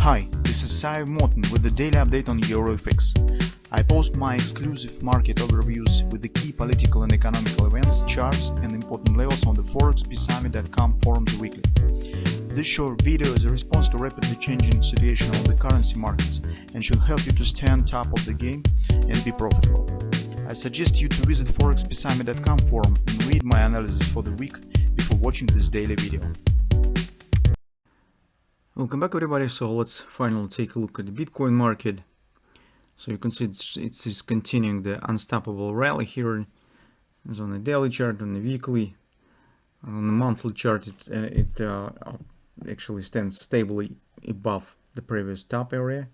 Hi, this is Sive Morten with the daily update on EuroFX. I post my exclusive market overviews with the key political and economical events, charts and important levels on the ForexPeaceArmy.com forums weekly. This short video is a response to rapidly changing situation on the currency markets and should help you to stay on top of the game and be profitable. I suggest you to visit ForexPeaceArmy.com forum and read my analysis for the week before watching this daily video. Welcome back everybody. So let's finally take a look at the Bitcoin market. So you can see it's continuing the unstoppable rally here. It's on the daily chart, on the weekly, on the monthly chart. It actually stands stably above the previous top area,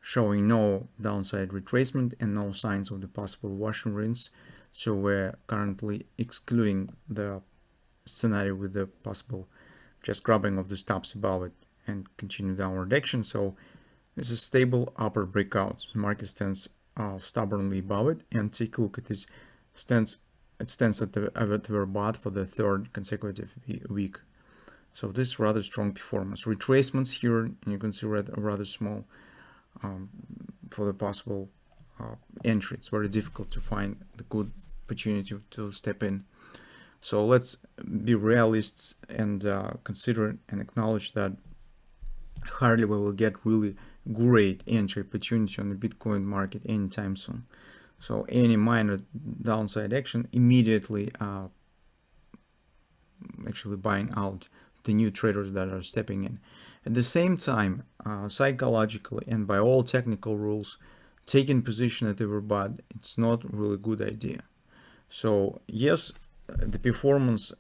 showing no downside retracement and no signs of the possible wash and rinse. So we're currently excluding the scenario with the possible just grabbing of the stops above it and continue downward action. So this is stable upper breakouts. The market stands stubbornly above it, and take a look at this. It stands at the overbought for the third consecutive week. So this is rather strong performance. Retracements here, and you can see rather small for the possible entry. It's very difficult to find the good opportunity to step in. So let's be realists and consider and acknowledge that hardly we will get really great entry opportunity on the Bitcoin market anytime soon. So any minor downside action immediately actually buying out the new traders that are stepping in. At the same time, psychologically and by all technical rules, taking position at overbought, it's not really a good idea. So yes, the performance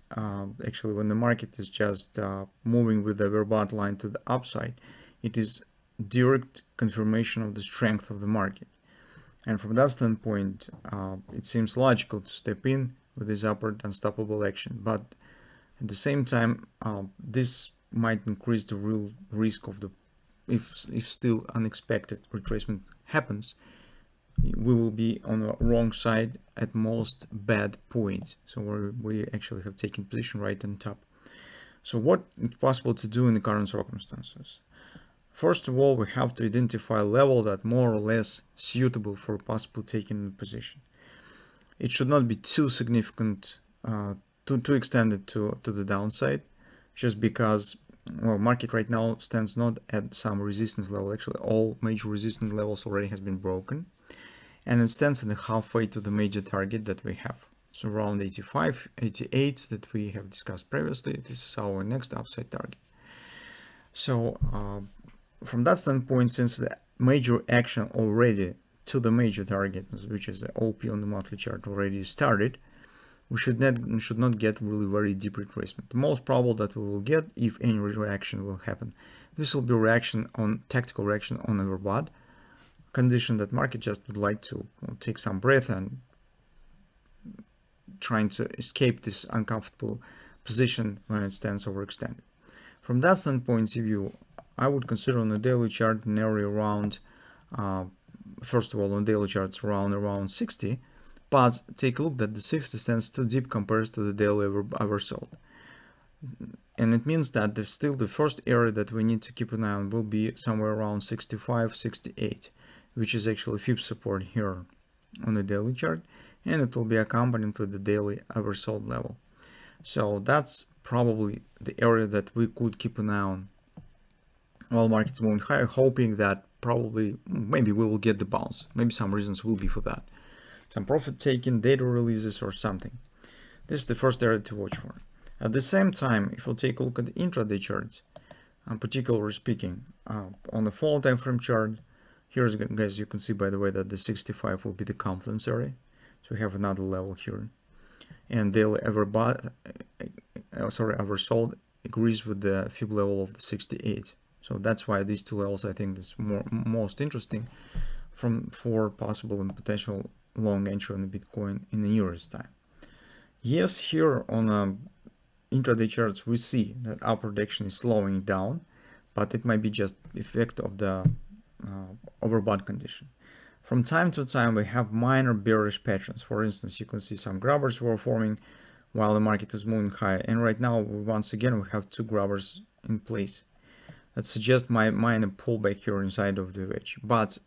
actually when the market is just moving with the overbought line to the upside, it is direct confirmation of the strength of the market. And from that standpoint, it seems logical to step in with this upward unstoppable action. But at the same time, this might increase the real risk of the if still unexpected retracement happens, we will be on the wrong side at most bad points. So we actually have taken position right on top. So what is possible to do in the current circumstances? First of all, we have to identify a level that more or less suitable for possible taking the position. It should not be too significant, too extended to the downside, just because well, market right now stands not at some resistance level. Actually, all major resistance levels already has been broken. And it stands in the halfway to the major target that we have. So around 85, 88 that we have discussed previously, this is our next upside target. So from that standpoint, since the major action already to the major target, which is the OP on the monthly chart already started, we should not get really very deep retracement. The most probable that we will get, if any reaction will happen, this will be reaction on tactical reaction on overbought condition that market just would like to take some breath and trying to escape this uncomfortable position when it stands overextended. From that standpoint of view, I would consider on the daily chart an area around, first of all, on daily charts around 60, but take a look that the 60 stands too deep compared to the daily oversold. And it means that still the first area that we need to keep an eye on will be somewhere around 65, 68. Which is actually fib support here on the daily chart, and it will be accompanied with the daily oversold level. So that's probably the area that we could keep an eye on while markets moving higher, hoping that probably maybe we will get the bounce. Maybe some reasons will be for that, some profit taking, data releases or something. This is the first area to watch for. At the same time, if we'll take a look at the intraday charts, particularly speaking, on the fall time frame chart, here's, guys, you can see, by the way, that the 65 will be the confluence area. So we have another level here. And daily oversold agrees with the fib level of the 68. So that's why these two levels, I think, is most interesting for possible and potential long entry on the Bitcoin in the nearest time. Yes, here on intraday charts, we see that upward action is slowing down, but it might be just effect of the overbought condition. From time to time, we have minor bearish patterns. For instance, you can see some grabbers were forming while the market is moving higher, and right now once again we have two grabbers in place. that suggests minor pullback here inside of the wedge. But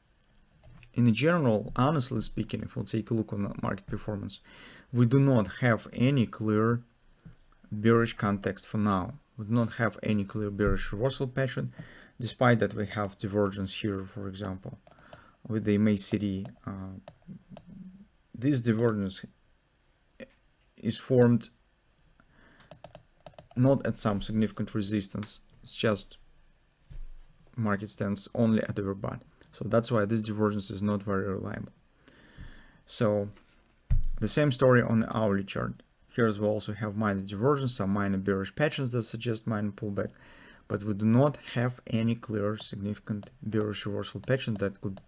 in general, honestly speaking, if we'll take a look on the market performance, we do not have any clear bearish context for now. We do not have any clear bearish reversal pattern, despite that we have divergence here, for example, with the MACD. This divergence is formed not at some significant resistance. It's just market stands only at the overbought. So that's why this divergence is not very reliable. So the same story on the hourly chart. Here as we also have minor divergence, some minor bearish patterns that suggest minor pullback, but we do not have any clear significant bearish reversal pattern that could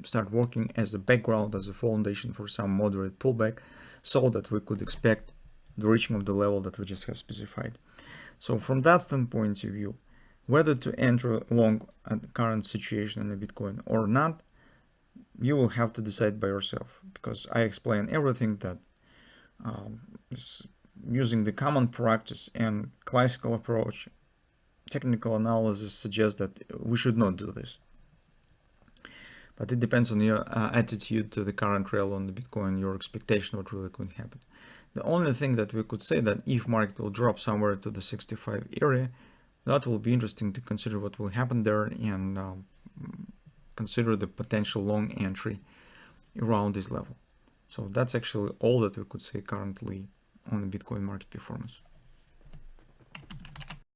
start working as a background, as a foundation for some moderate pullback, so that we could expect the reaching of the level that we just have specified. So from that standpoint of view, whether to enter long at the current situation in the Bitcoin or not, you will have to decide by yourself, because I explain everything that using the common practice and classical approach. Technical analysis suggests that we should not do this. But it depends on your attitude to the current rally on the Bitcoin, your expectation what really could happen. The only thing that we could say that if market will drop somewhere to the 65 area, that will be interesting to consider what will happen there and consider the potential long entry around this level. So that's actually all that we could say currently on the Bitcoin market performance.